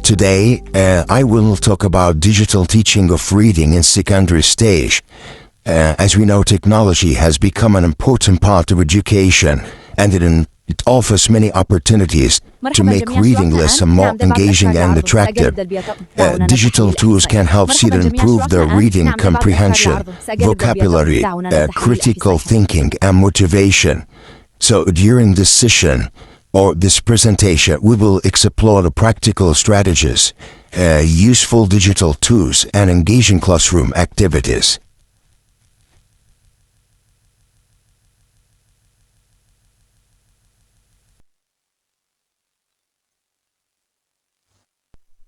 Today, I will talk about digital teaching of reading in secondary stage. As we know, technology has become an important part of education, and it offers many opportunities to make reading lesson more engaging and attractive. Digital tools can help students improve their reading comprehension, vocabulary, critical thinking, and motivation. So during this session, or this presentation, we will explore the practical strategies, useful digital tools, and engaging classroom activities.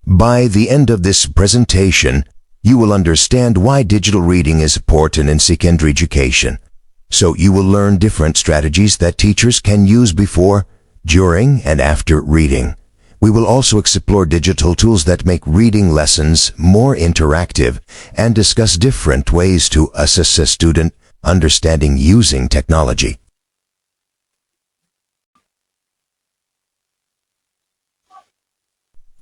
By the end of this presentation, you will understand why digital reading is important in secondary education. So you will learn different strategies that teachers can use before, during, and after reading. We will also explore digital tools that make reading lessons more interactive and discuss different ways to assist a student understanding using technology.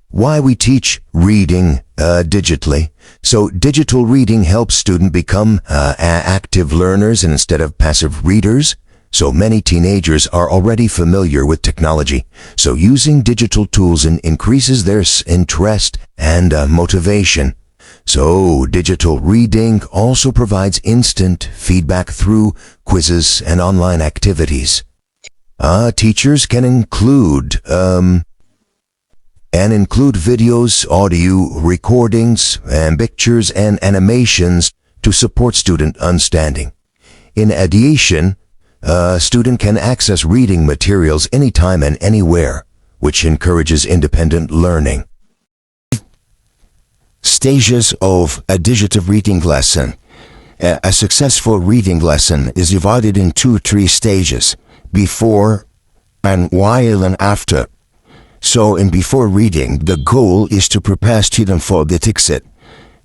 Why we teach reading digitally. So digital reading helps students become active learners instead of passive readers. So many teenagers are already familiar with technology. So using digital tools increases their interest and motivation. So digital reading also provides instant feedback through quizzes and online activities. Teachers can include videos, audio recordings, and pictures and animations to support student understanding. In addition, a student can access reading materials anytime and anywhere, which encourages independent learning. Stages of a digital reading lesson. A successful reading lesson is divided in 2-3 stages: before, and while, and after. So in before reading, the goal is to prepare students for the exit.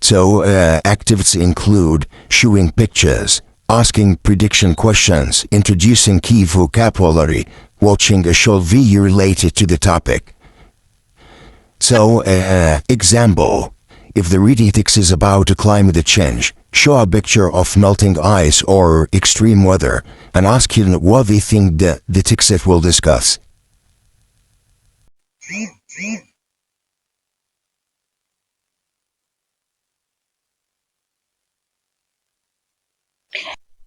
So activities include showing pictures, asking prediction questions, introducing key vocabulary, watching a short video related to the topic. So, example, if the reading text is about climate change, show a picture of melting ice or extreme weather, and ask them what they think the text will discuss.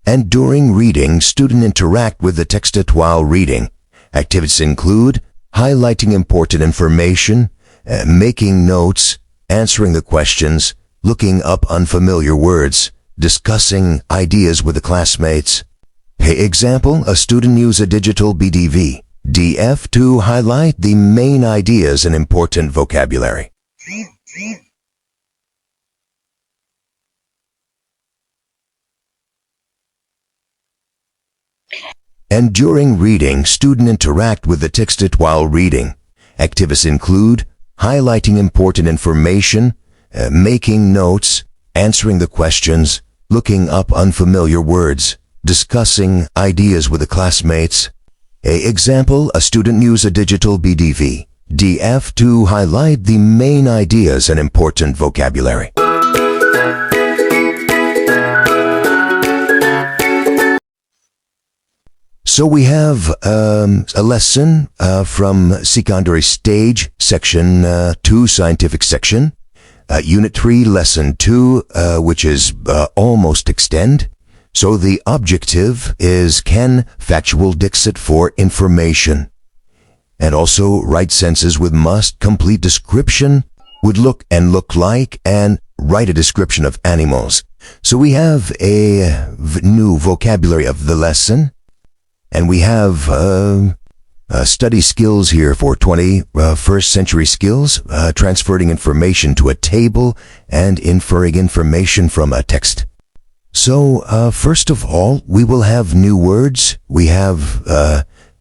And during reading, students interact with the text while reading. Activities include highlighting important information, making notes, answering the questions, looking up unfamiliar words, discussing ideas with the classmates. Example, a student uses a digital DF to highlight the main ideas and important vocabulary. And during reading, students interact with the text while reading. Activities include highlighting important information, making notes, answering the questions, looking up unfamiliar words, discussing ideas with the classmates. Example, a student uses a digital DF to highlight the main ideas and important vocabulary. So we have a lesson from secondary stage, section 2, scientific section, unit 3, lesson 2, which is almost extend. So the objective is can factual dixit for information, and also write sentences with must, complete description, would look and look like, and write a description of animals. So we have a new vocabulary of the lesson. And we have study skills here for 21st century skills, transferring information to a table and inferring information from a text. So first of all, we will have new words. We have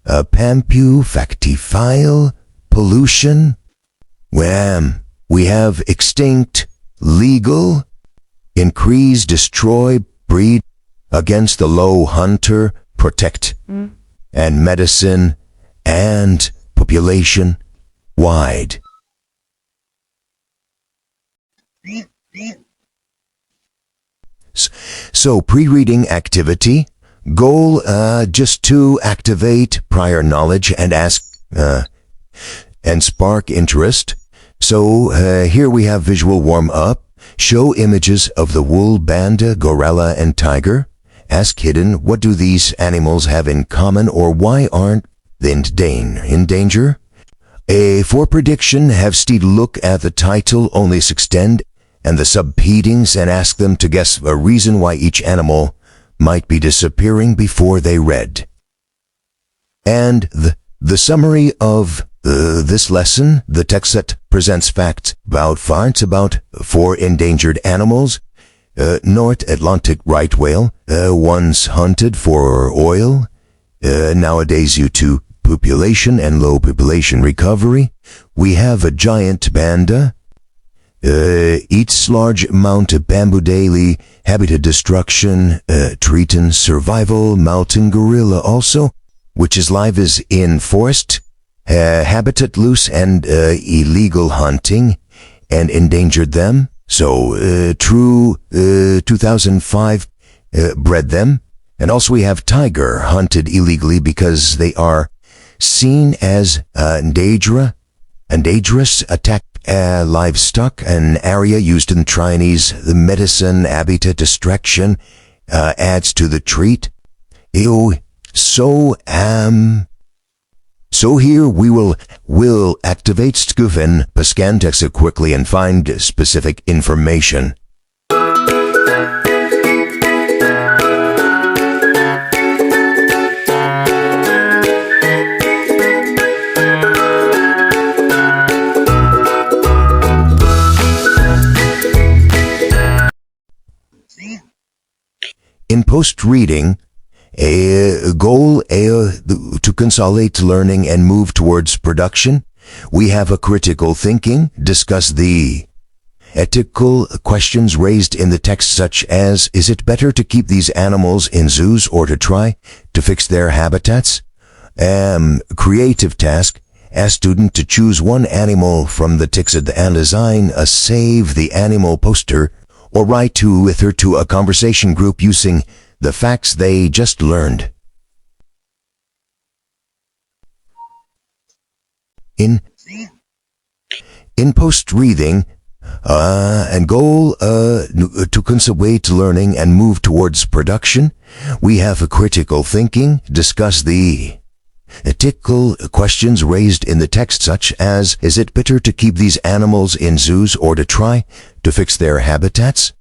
pampu, factifile, pollution. We have extinct, legal, increase, destroy, breed, against the low, hunter, protect, and medicine, and population, wide. So pre-reading activity, goal just to activate prior knowledge and and spark interest. So here we have visual warm-up. Show images of the wolf, panda, gorilla, and tiger. Ask hidden, what do these animals have in common, or why aren't they in danger? For prediction, have Steve look at the title only extend and the subheadings and ask them to guess a reason why each animal might be disappearing before they read. And the summary of this lesson, the text set presents facts about 4 endangered animals. North Atlantic right whale, once hunted for oil, nowadays due to population and low population recovery. We have a giant panda, eats large amount of bamboo daily, habitat destruction, Triton survival, mountain gorilla also, which is live is in forest, habitat loose and illegal hunting, and endangered them. So True 2005 bred them. And also we have tiger, hunted illegally because they are seen as dangerous, attack livestock, an area used in Chinese medicine, habitat destruction, adds to the treat. So here we will activate Scufen Pascantexa quickly and find specific information. In post-reading, a goal to consolidate learning and move towards production. We have a critical thinking, discuss the ethical questions raised in the text such as, is it better to keep these animals in zoos or to try to fix their habitats? Creative task, ask student to choose one animal from the text and design a save the animal poster or write with her to a conversation group using the facts they just learned. In post-reading, and goal to consolidate learning and move towards production, we have a critical thinking, discuss the ethical questions raised in the text such as, is it better to keep these animals in zoos or to try to fix their habitats?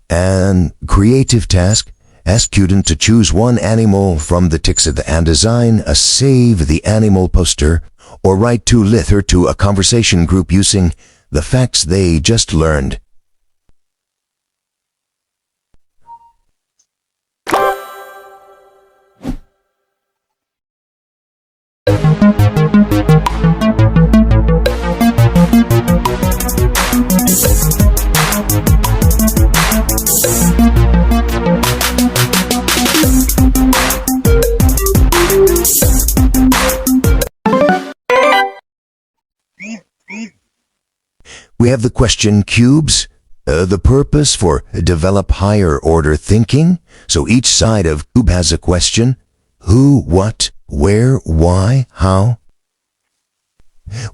And creative task, ask student to choose one animal from the text and design a save the animal poster or write to her to a conversation group using the facts they just learned. We have the question cubes, the purpose for develop higher order thinking. So each side of cube has a question: who, what, where, why, how.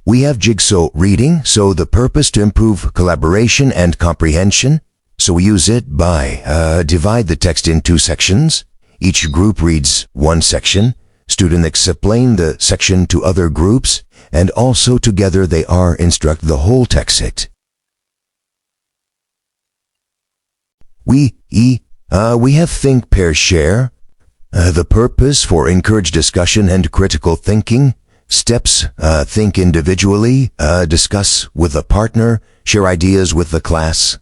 We have jigsaw reading, so the purpose to improve collaboration and comprehension. So we use it by divide the text in 2 sections. Each group reads 1 section. Students explain the section to other groups, and also together they are instruct the whole text. We have think, pair, share. The purpose for encourage discussion and critical thinking. Steps, think individually, discuss with a partner, share ideas with the class.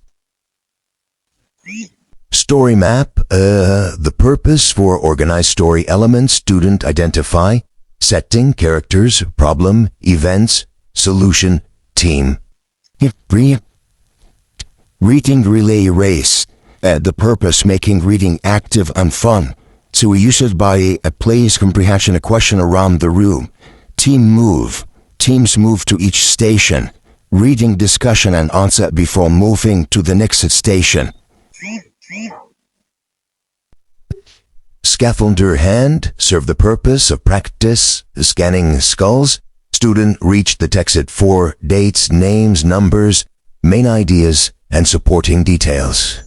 Story map, the purpose for organized story elements, student identify, setting, characters, problem, events, solution, team. Reading relay race, the purpose making reading active and fun. So we use it by a place comprehension, a question around the room. Team move, teams move to each station. reading discussion and answer before moving to the next station. Scaffolder hand serve the purpose of practice scanning skulls. Student reach the text at 4 dates, names, numbers, main ideas, and supporting details.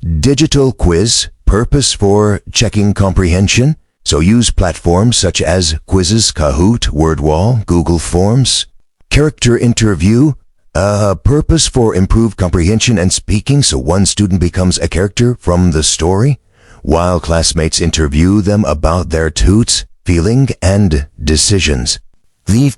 Digital quiz purpose for checking comprehension. So use platforms such as Quizzes, Kahoot, WordWall, Google Forms. Character interview, purpose for improved comprehension and speaking, so one student becomes a character from the story, while classmates interview them about their thoughts, feeling, and decisions. The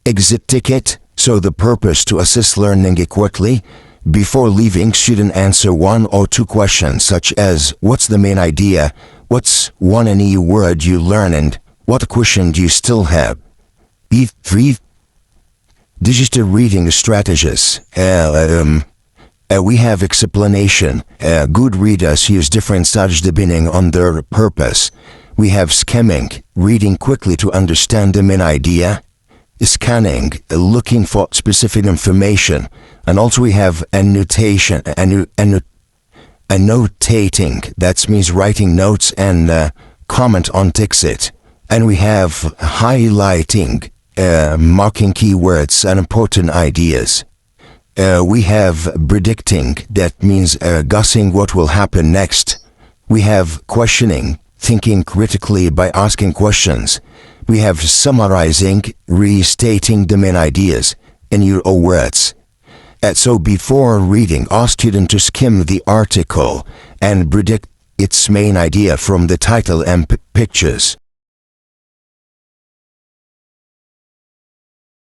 exit ticket, so the purpose to assist learning quickly. Before leaving, student answer 1 or 2 questions such as, what's the main idea? What's one new word you learn and what question do you still have? B3 Digital reading strategies. We have explanation. Good readers use different strategies depending on their purpose. We have skimming, reading quickly to understand the main idea. Scanning, looking for specific information. And also we have annotation, annotating, that means writing notes and comment on text. And we have highlighting, marking keywords and important ideas. We have predicting, that means guessing what will happen next. We have questioning, thinking critically by asking questions. We have summarizing, restating the main ideas in your own words. So before reading, ask student to skim the article and predict its main idea from the title and pictures.